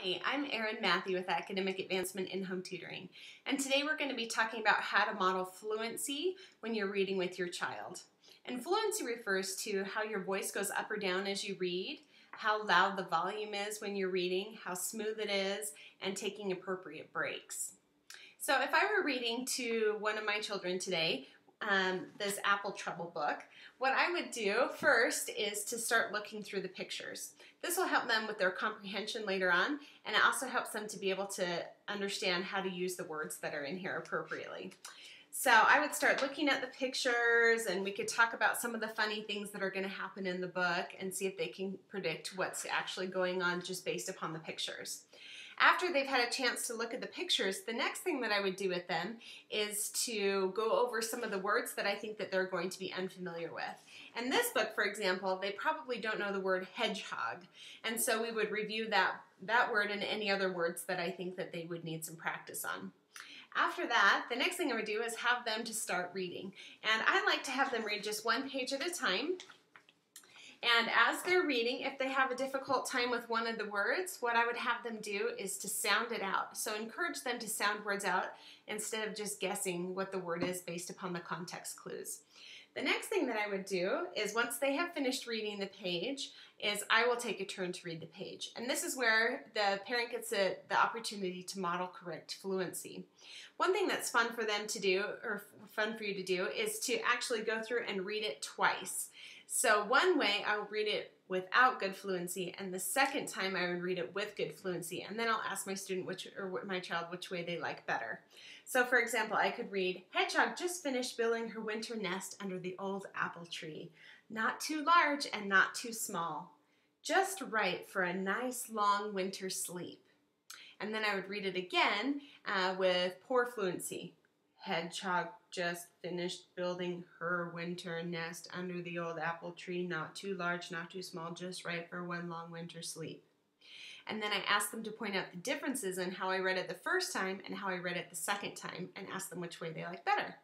Hi, I'm Erin Matthew with Academic Advancement in Home Tutoring, and today we're going to be talking about how to model fluency when you're reading with your child. And fluency refers to how your voice goes up or down as you read, how loud the volume is when you're reading, how smooth it is, and taking appropriate breaks. So if I were reading to one of my children today, this Apple Trouble book, what I would do first is to start looking through the pictures. This will help them with their comprehension later on, and it also helps them to be able to understand how to use the words that are in here appropriately. So I would start looking at the pictures, and we could talk about some of the funny things that are going to happen in the book and see if they can predict what's actually going on just based upon the pictures. After they've had a chance to look at the pictures, the next thing that I would do with them is to go over some of the words that I think that they're going to be unfamiliar with. In this book, for example, they probably don't know the word hedgehog, and so we would review that word and any other words that I think that they would need some practice on. After that, the next thing I would do is have them to start reading, and I like to have them read just one page at a time. And as they're reading, if they have a difficult time with one of the words, what I would have them do is to sound it out. So encourage them to sound words out instead of just guessing what the word is based upon the context clues. The next thing that I would do is once they have finished reading the page, is I will take a turn to read the page. And this is where the parent gets the opportunity to model correct fluency. One thing that's fun for them to do, or fun for you to do, is to actually go through and read it twice. So one way I'll read it without good fluency, and the second time I would read it with good fluency, and then I'll ask my student my child which way they like better. So for example, I could read, "Hedgehog just finished building her winter nest under the old apple tree. Not too large and not too small. Just right for a nice long winter sleep." And then I would read it again with poor fluency. "Hedgehog just finished building her winter nest under the old apple tree. Not too large, not too small, just right for one long winter sleep." And then I asked them to point out the differences in how I read it the first time and how I read it the second time, and ask them which way they like better.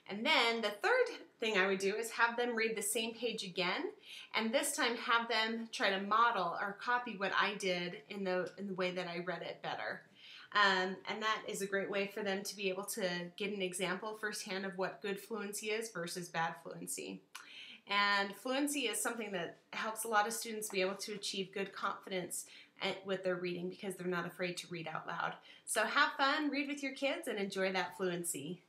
And then the third thing I would do is have them read the same page again, and this time have them try to model or copy what I did in the way that I read it better. And that is a great way for them to be able to get an example firsthand of what good fluency is versus bad fluency. And fluency is something that helps a lot of students be able to achieve good confidence with their reading because they're not afraid to read out loud. So have fun, read with your kids, and enjoy that fluency.